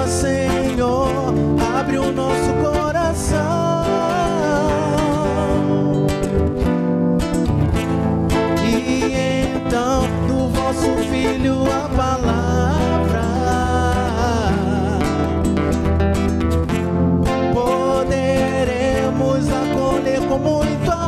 Senhor, abre o nosso coração. E então, do vosso Filho a palavra poderemos acolher com muito amor.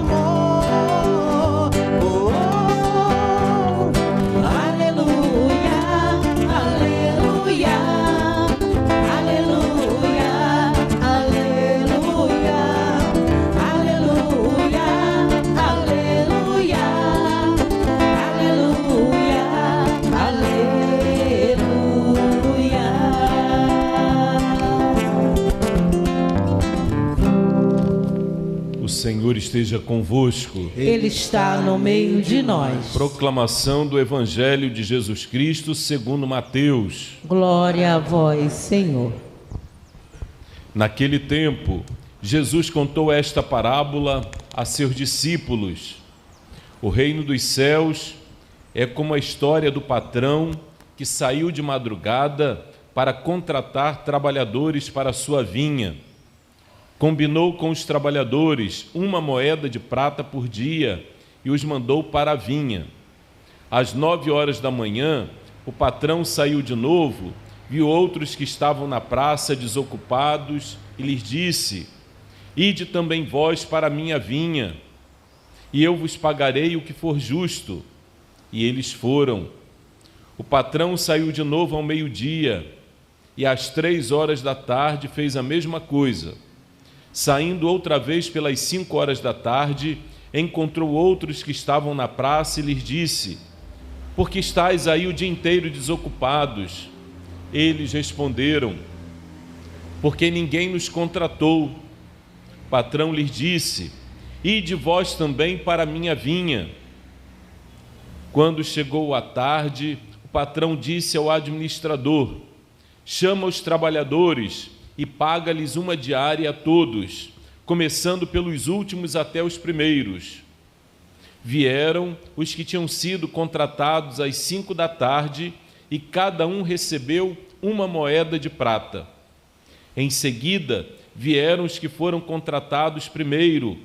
O Senhor esteja convosco. Ele está no meio de nós. Proclamação do Evangelho de Jesus Cristo segundo Mateus. Glória a vós, Senhor. Naquele tempo, Jesus contou esta parábola a seus discípulos. O reino dos céus é como a história do patrão que saiu de madrugada para contratar trabalhadores para a sua vinha. Combinou com os trabalhadores 1 moeda de prata por dia e os mandou para a vinha. Às 9 horas da manhã, o patrão saiu de novo, viu outros que estavam na praça desocupados e lhes disse: Ide também vós para a minha vinha, e eu vos pagarei o que for justo. E eles foram. O patrão saiu de novo ao meio-dia, e às 3 horas da tarde fez a mesma coisa. Saindo outra vez pelas 5 horas da tarde, encontrou outros que estavam na praça e lhes disse: Por que estáis aí o dia inteiro desocupados? Eles responderam: Porque ninguém nos contratou. O patrão lhes disse: Ide vós também para a minha vinha. Quando chegou a tarde, o patrão disse ao administrador: Chama os trabalhadores e paga-lhes uma diária a todos, começando pelos últimos até os primeiros. Vieram os que tinham sido contratados às 5 da tarde, e cada um recebeu 1 moeda de prata. Em seguida, vieram os que foram contratados primeiro,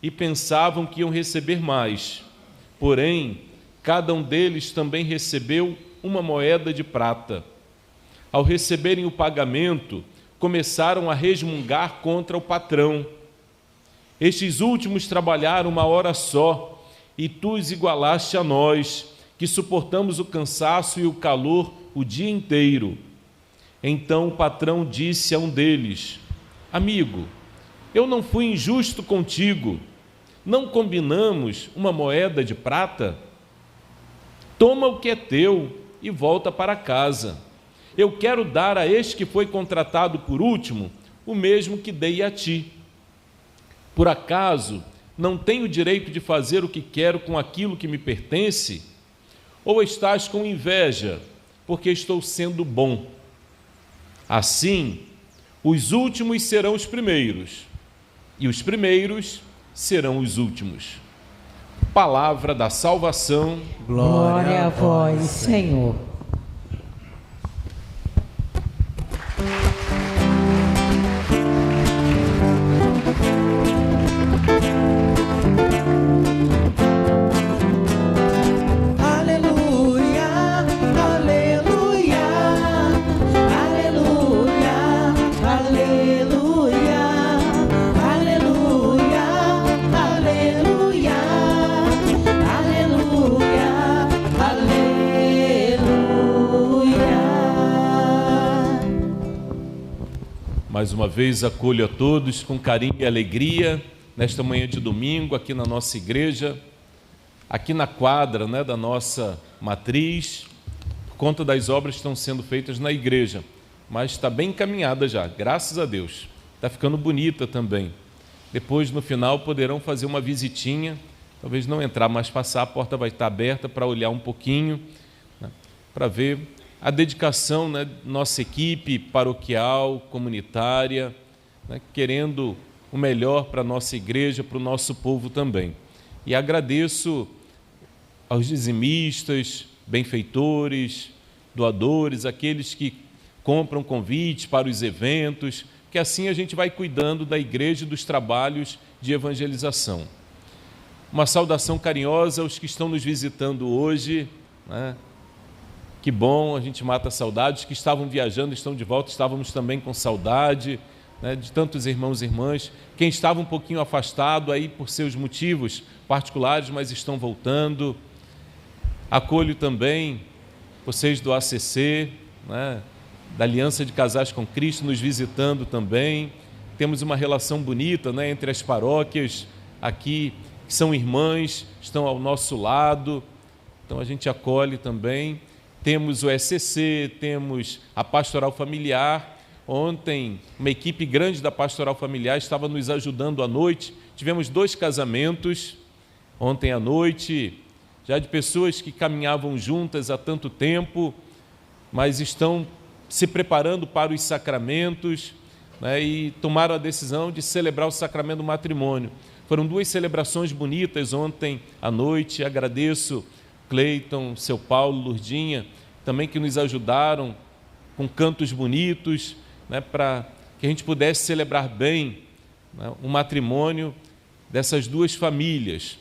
e pensavam que iam receber mais. Porém, cada um deles também recebeu 1 moeda de prata. Ao receberem o pagamento, começaram a resmungar contra o patrão. Estes últimos trabalharam 1 hora só, e tu os igualaste a nós, que suportamos o cansaço e o calor o dia inteiro. Então o patrão disse a um deles: Amigo, eu não fui injusto contigo. Não combinamos 1 moeda de prata? Toma o que é teu e volta para casa. Eu quero dar a este que foi contratado por último o mesmo que dei a ti. Por acaso não tenho direito de fazer o que quero com aquilo que me pertence? Ou estás com inveja, porque estou sendo bom? Assim, os últimos serão os primeiros, e os primeiros serão os últimos. Palavra da salvação. Glória a vós, Senhor. Mais uma vez acolho a todos com carinho e alegria nesta manhã de domingo aqui na nossa igreja, aqui na quadra, da nossa matriz, por conta das obras que estão sendo feitas na igreja, mas está bem encaminhada já, graças a Deus, está ficando bonita também. Depois no final poderão fazer uma visitinha, talvez não entrar, mas passar, a porta vai estar aberta para olhar um pouquinho, para ver a dedicação, nossa equipe paroquial, comunitária, querendo o melhor para a nossa igreja, para o nosso povo também. E agradeço aos dizimistas, benfeitores, doadores, aqueles que compram convites para os eventos, que assim a gente vai cuidando da igreja e dos trabalhos de evangelização. Uma saudação carinhosa aos que estão nos visitando hoje, né? Que bom, a gente mata saudades, que estavam viajando, estão de volta, estávamos também com saudade, né, de tantos irmãos e irmãs, quem estava um pouquinho afastado aí por seus motivos particulares, mas estão voltando. Acolho também vocês do ACC, né, da Aliança de Casais com Cristo, nos visitando também. Temos uma relação bonita, né, entre as paróquias aqui, que são irmãs, estão ao nosso lado, então a gente acolhe também. Temos o ECC, temos a Pastoral Familiar. Ontem, uma equipe grande da Pastoral Familiar estava nos ajudando à noite. Tivemos 2 casamentos ontem à noite, já de pessoas que caminhavam juntas há tanto tempo, mas estão se preparando para os sacramentos, né, e tomaram a decisão de celebrar o sacramento do matrimônio. Foram 2 celebrações bonitas ontem à noite. Agradeço Cleiton, seu Paulo, Lurdinha, também que nos ajudaram com cantos bonitos, né, para que a gente pudesse celebrar bem, né, o matrimônio dessas 2 famílias.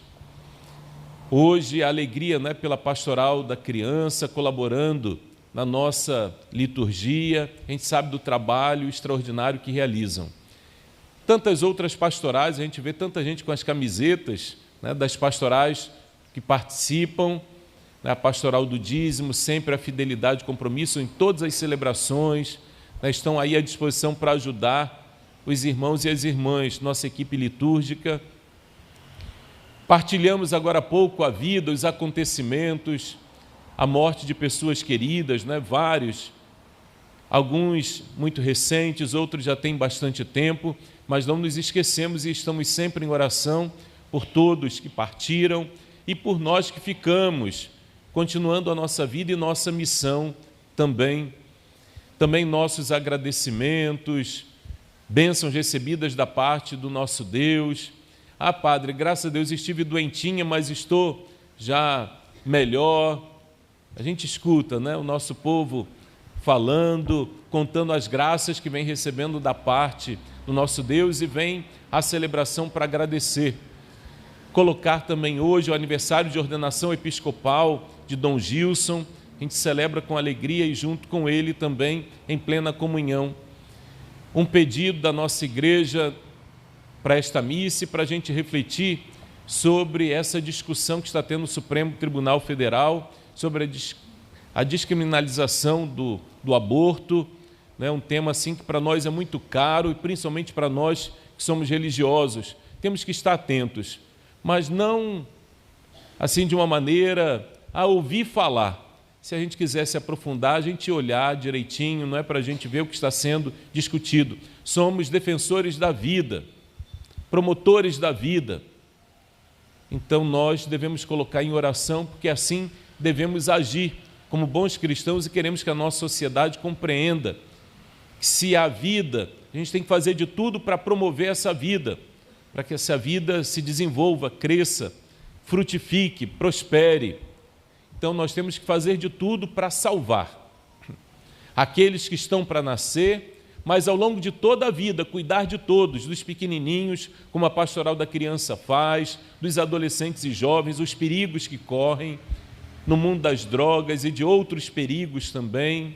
Hoje, a alegria, né, pela pastoral da criança, colaborando na nossa liturgia, a gente sabe do trabalho extraordinário que realizam. Tantas outras pastorais, a gente vê tanta gente com as camisetas, né, das pastorais que participam, né, a pastoral do dízimo, sempre a fidelidade e compromisso em todas as celebrações, né, estão aí à disposição para ajudar os irmãos e as irmãs, nossa equipe litúrgica. Partilhamos agora há pouco a vida, os acontecimentos, a morte de pessoas queridas, né, vários, alguns muito recentes, outros já têm bastante tempo, mas não nos esquecemos e estamos sempre em oração por todos que partiram e por nós que ficamos, continuando a nossa vida e nossa missão também. Também nossos agradecimentos, bênçãos recebidas da parte do nosso Deus. Ah, Padre, graças a Deus estive doentinha, mas estou já melhor. A gente escuta, né, o nosso povo falando, contando as graças que vem recebendo da parte do nosso Deus, e vem a celebração para agradecer. Colocar também hoje o aniversário de ordenação episcopal de Dom Gilson. A gente celebra com alegria e junto com ele também em plena comunhão. Um pedido da nossa igreja para esta missa e para a gente refletir sobre essa discussão que está tendo no Supremo Tribunal Federal, sobre a descriminalização do aborto, né? Um tema assim que para nós é muito caro e principalmente para nós que somos religiosos. Temos que estar atentos, mas não assim de uma maneira a ouvir falar. Se a gente quiser se aprofundar, a gente olhar direitinho, não é para a gente ver o que está sendo discutido. Somos defensores da vida, promotores da vida. Então nós devemos colocar em oração, porque assim devemos agir como bons cristãos e queremos que a nossa sociedade compreenda que se há vida, a gente tem que fazer de tudo para promover essa vida, para que essa vida se desenvolva, cresça, frutifique, prospere. Então nós temos que fazer de tudo para salvar aqueles que estão para nascer, mas ao longo de toda a vida cuidar de todos, dos pequenininhos, como a pastoral da criança faz, dos adolescentes e jovens, os perigos que correm no mundo das drogas e de outros perigos também,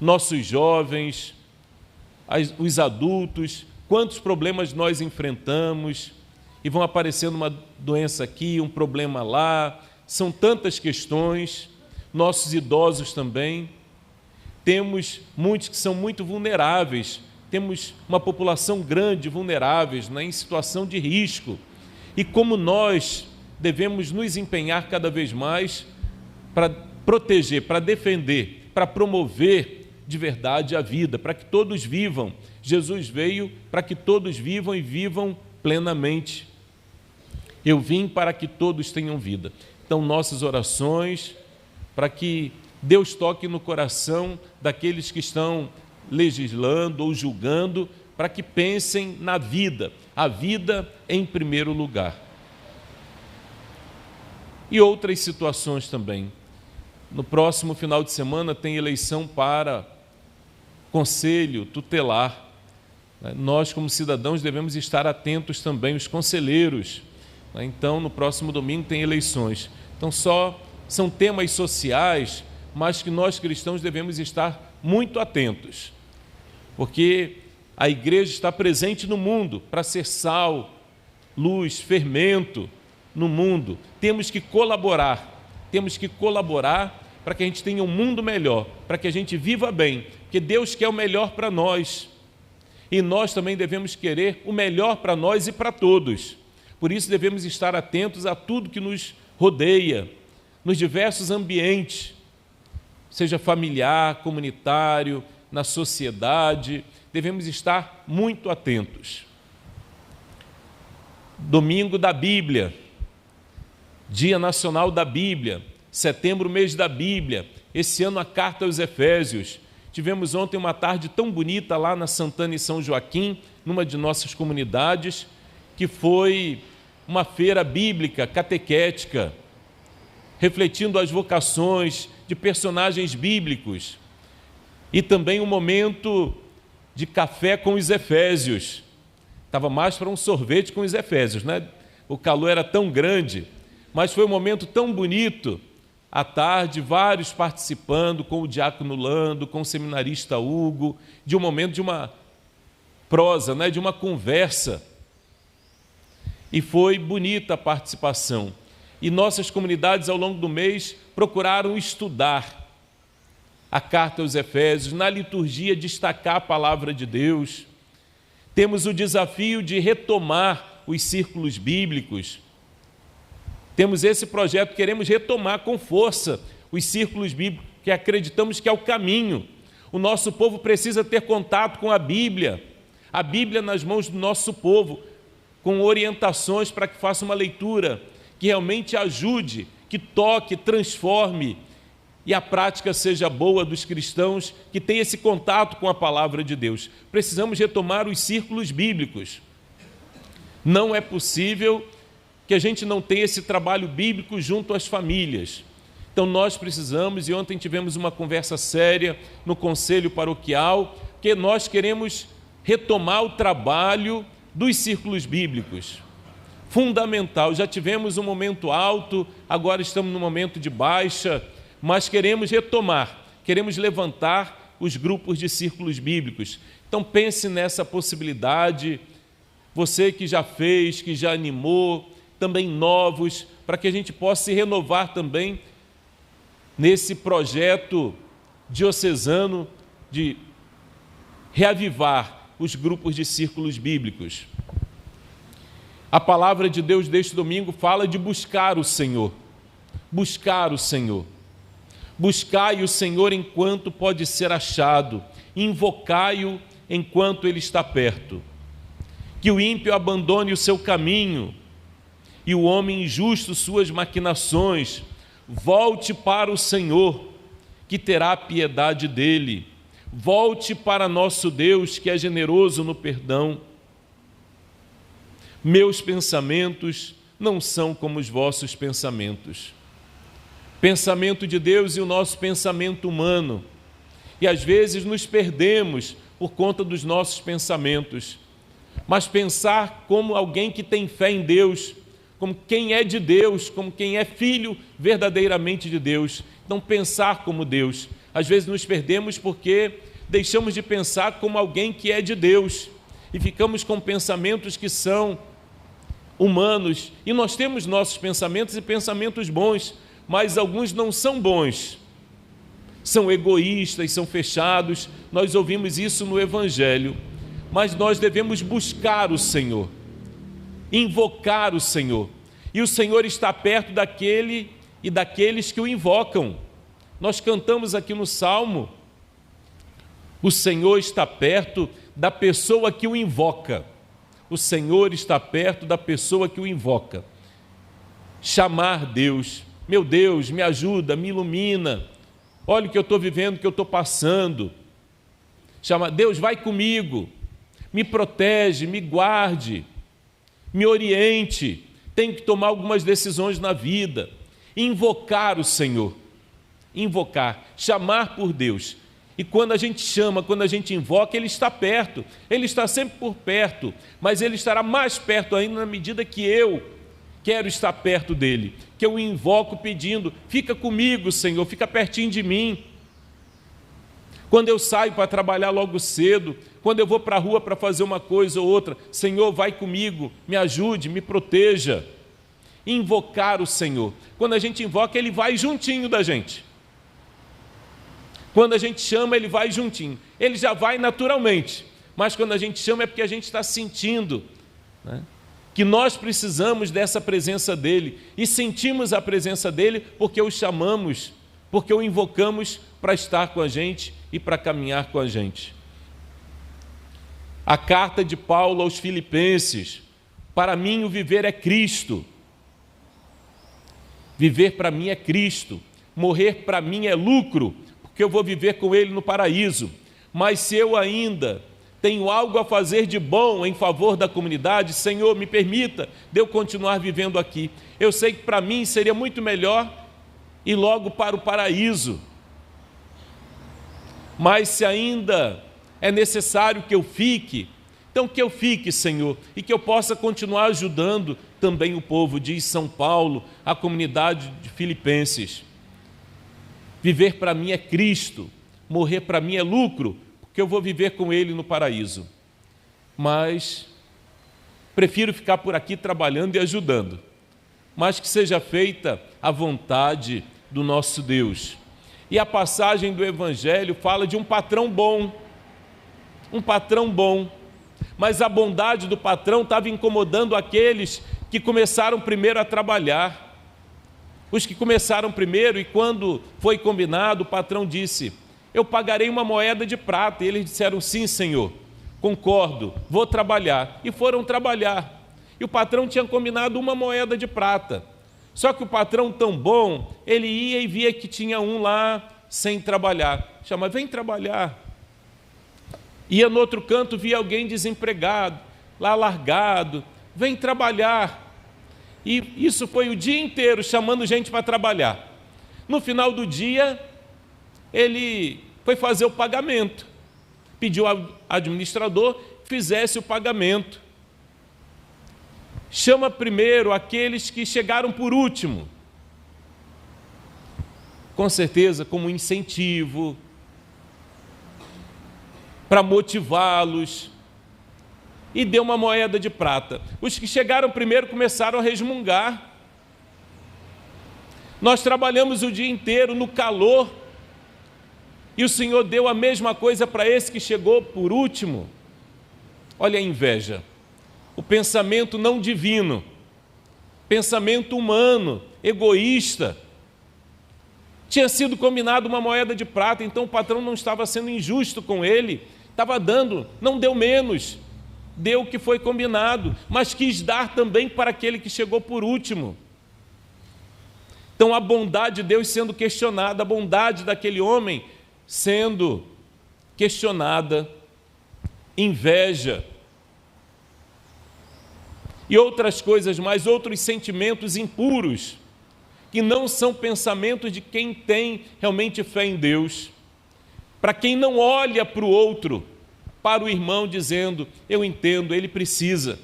nossos jovens, os adultos, quantos problemas nós enfrentamos e vão aparecendo uma doença aqui, um problema lá, são tantas questões, nossos idosos também. Temos muitos que são muito vulneráveis, temos uma população grande vulneráveis, né, em situação de risco. E como nós devemos nos empenhar cada vez mais para proteger, para defender, para promover de verdade a vida, para que todos vivam. Jesus veio para que todos vivam e vivam plenamente. Eu vim para que todos tenham vida. Então, nossas orações para que Deus toque no coração daqueles que estão legislando ou julgando, para que pensem na vida, a vida em primeiro lugar. E outras situações também. No próximo final de semana tem eleição para conselho tutelar. Nós, como cidadãos, devemos estar atentos também, os conselheiros. Então, no próximo domingo tem eleições. Então, são temas sociais, mas que nós cristãos devemos estar muito atentos, porque a igreja está presente no mundo para ser sal, luz, fermento no mundo. Temos que colaborar para que a gente tenha um mundo melhor, para que a gente viva bem, porque Deus quer o melhor para nós. E nós também devemos querer o melhor para nós e para todos. Por isso devemos estar atentos a tudo que nos rodeia, nos diversos ambientes, seja familiar, comunitário, na sociedade, devemos estar muito atentos. Domingo da Bíblia, Dia Nacional da Bíblia, setembro, mês da Bíblia, esse ano a Carta aos Efésios. Tivemos ontem uma tarde tão bonita lá na Santana e São Joaquim, numa de nossas comunidades, que foi uma feira bíblica, catequética, refletindo as vocações de personagens bíblicos, e também um momento de café com os Efésios. Estava mais para um sorvete com os Efésios, né? O calor era tão grande, mas foi um momento tão bonito. À tarde, vários participando, com o diácono Lando, com o seminarista Hugo, de um momento de uma prosa, né? De uma conversa. E foi bonita a participação. E nossas comunidades, ao longo do mês, procuraram estudar a Carta aos Efésios, na liturgia destacar a palavra de Deus. Temos o desafio de retomar os círculos bíblicos. Temos esse projeto, queremos retomar com força os círculos bíblicos, que acreditamos que é o caminho. O nosso povo precisa ter contato com a Bíblia nas mãos do nosso povo, com orientações para que faça uma leitura que realmente ajude, que toque, transforme, e a prática seja boa dos cristãos que têm esse contato com a palavra de Deus. Precisamos retomar os círculos bíblicos. Não é possível que a gente não tenha esse trabalho bíblico junto às famílias. Então nós precisamos, e ontem tivemos uma conversa séria no conselho paroquial, que nós queremos retomar o trabalho dos círculos bíblicos. Fundamental, já tivemos um momento alto, agora estamos no momento de baixa, mas queremos retomar, queremos levantar os grupos de círculos bíblicos. Então pense nessa possibilidade, você que já fez, que já animou, também novos, para que a gente possa se renovar também nesse projeto diocesano de reavivar os grupos de círculos bíblicos. A palavra de Deus deste domingo fala de buscar o Senhor. Buscar o Senhor. Buscai o Senhor enquanto pode ser achado. Invocai-o enquanto Ele está perto. Que o ímpio abandone o seu caminho e o homem injusto suas maquinações. Volte para o Senhor, que terá piedade dele. Volte para nosso Deus, que é generoso no perdão. Meus pensamentos não são como os vossos pensamentos. Pensamento de Deus e o nosso pensamento humano. E às vezes nos perdemos por conta dos nossos pensamentos. Mas pensar como alguém que tem fé em Deus, como quem é de Deus, como quem é filho verdadeiramente de Deus. Então pensar como Deus. Às vezes nos perdemos porque deixamos de pensar como alguém que é de Deus e ficamos com pensamentos que são humanos. E nós temos nossos pensamentos e pensamentos bons, mas alguns não são bons. São egoístas, são fechados. Nós ouvimos isso no Evangelho. Mas nós devemos buscar o Senhor, invocar o Senhor. E o Senhor está perto daquele e daqueles que o invocam. Nós cantamos aqui no Salmo, o Senhor está perto da pessoa que o invoca. O Senhor está perto da pessoa que o invoca. Chamar Deus. Meu Deus, me ajuda, me ilumina. Olha o que eu estou vivendo, o que eu estou passando. Chamar Deus, vai comigo. Me protege, me guarde, me oriente. Tenho que tomar algumas decisões na vida. Invocar o Senhor. Invocar, chamar por Deus. E quando a gente chama, quando a gente invoca, Ele está perto. Ele está sempre por perto, mas Ele estará mais perto ainda na medida que eu quero estar perto dEle, que eu o invoco pedindo: fica comigo, Senhor, fica pertinho de mim. Quando eu saio para trabalhar logo cedo, quando eu vou para a rua para fazer uma coisa ou outra, Senhor, vai comigo, me ajude, me proteja. Invocar o Senhor. Quando a gente invoca, Ele vai juntinho da gente. Quando a gente chama, Ele vai juntinho. Ele já vai naturalmente, mas quando a gente chama é porque a gente está sentindo, né, que nós precisamos dessa presença dEle, e sentimos a presença dEle porque o chamamos, porque o invocamos para estar com a gente e para caminhar com a gente. A carta de Paulo aos Filipenses: para mim o viver é Cristo. Viver para mim é Cristo, morrer para mim é lucro, porque eu vou viver com Ele no paraíso. Mas se eu ainda tenho algo a fazer de bom em favor da comunidade, Senhor, me permita de eu continuar vivendo aqui. Eu sei que para mim seria muito melhor ir logo para o paraíso. Mas se ainda é necessário que eu fique, então que eu fique, Senhor, e que eu possa continuar ajudando também o povo, diz São Paulo, a comunidade de Filipenses. Viver para mim é Cristo, morrer para mim é lucro, porque eu vou viver com Ele no paraíso. Mas prefiro ficar por aqui trabalhando e ajudando, mas que seja feita a vontade do nosso Deus. E a passagem do Evangelho fala de um patrão bom, mas a bondade do patrão estava incomodando aqueles que começaram primeiro a trabalhar. Os que começaram primeiro, e quando foi combinado, o patrão disse: eu pagarei uma moeda de prata. E eles disseram: sim, Senhor, concordo, vou trabalhar. E foram trabalhar. E o patrão tinha combinado uma moeda de prata. Só que o patrão tão bom, ele ia e via que tinha um lá sem trabalhar. Chama: vem trabalhar. Ia no outro canto, via alguém desempregado, lá largado: vem trabalhar. E isso foi o dia inteiro chamando gente para trabalhar. No final do dia, ele foi fazer o pagamento. Pediu ao administrador que fizesse o pagamento. Chama primeiro aqueles que chegaram por último. Com certeza, como incentivo, para motivá-los. E deu uma moeda de prata. Os que chegaram primeiro começaram a resmungar. Nós trabalhamos o dia inteiro no calor, e o Senhor deu a mesma coisa para esse que chegou por último. Olha a inveja, o pensamento não divino, pensamento humano, egoísta. Tinha sido combinado uma moeda de prata, então o patrão não estava sendo injusto com ele, estava dando, não deu menos, deu o que foi combinado, mas quis dar também para aquele que chegou por último. Então a bondade de Deus sendo questionada, a bondade daquele homem sendo questionada, inveja e outras coisas mais, outros sentimentos impuros, que não são pensamentos de quem tem realmente fé em Deus, para quem não olha para o outro, para o irmão, dizendo: eu entendo, ele precisa.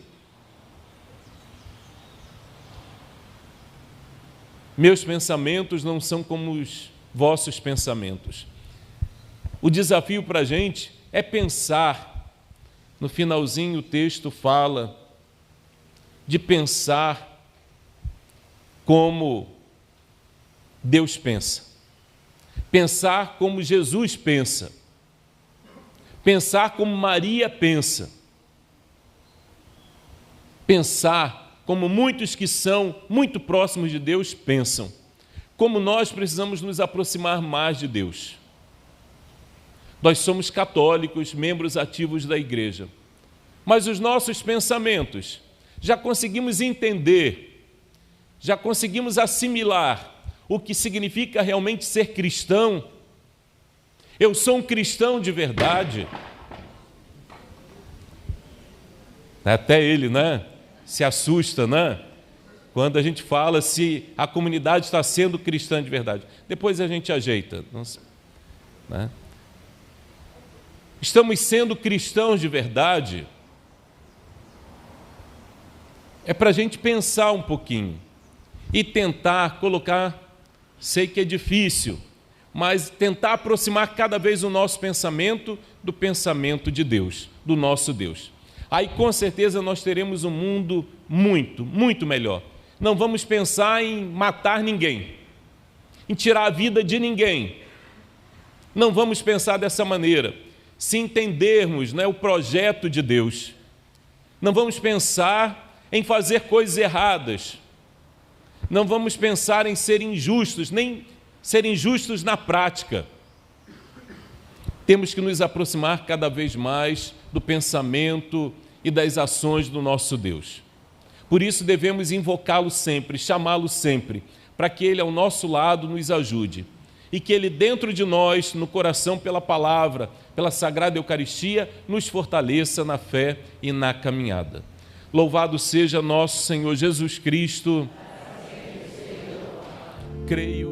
Meus pensamentos não são como os vossos pensamentos. O desafio para a gente é pensar. No finalzinho o texto fala de pensar como Deus pensa, pensar como Jesus pensa, pensar como Maria pensa, pensar como muitos que são muito próximos de Deus pensam, como nós precisamos nos aproximar mais de Deus. Nós somos católicos, membros ativos da igreja, mas os nossos pensamentos, já conseguimos entender, já conseguimos assimilar o que significa realmente ser cristão? Eu sou um cristão de verdade? Até ele, né? Se assusta, né? Quando a gente fala se a comunidade está sendo cristã de verdade. Depois a gente ajeita, né? estamos sendo cristãos de verdade, é para a gente pensar um pouquinho e tentar colocar, sei que é difícil, mas tentar aproximar cada vez o nosso pensamento do pensamento de Deus, do nosso Deus. Aí com certeza nós teremos um mundo muito, muito melhor. Não vamos pensar em matar ninguém, em tirar a vida de ninguém. Não vamos pensar dessa maneira. Se entendermos, né, o projeto de Deus, não vamos pensar em fazer coisas erradas, não vamos pensar em ser injustos, nem ser injustos na prática. Temos que nos aproximar cada vez mais do pensamento e das ações do nosso Deus. Por isso devemos invocá-lo sempre, chamá-lo sempre, para que Ele ao nosso lado nos ajude e que Ele dentro de nós, no coração pela palavra, pela Sagrada Eucaristia, nos fortaleça na fé e na caminhada. Louvado seja nosso Senhor Jesus Cristo. Creio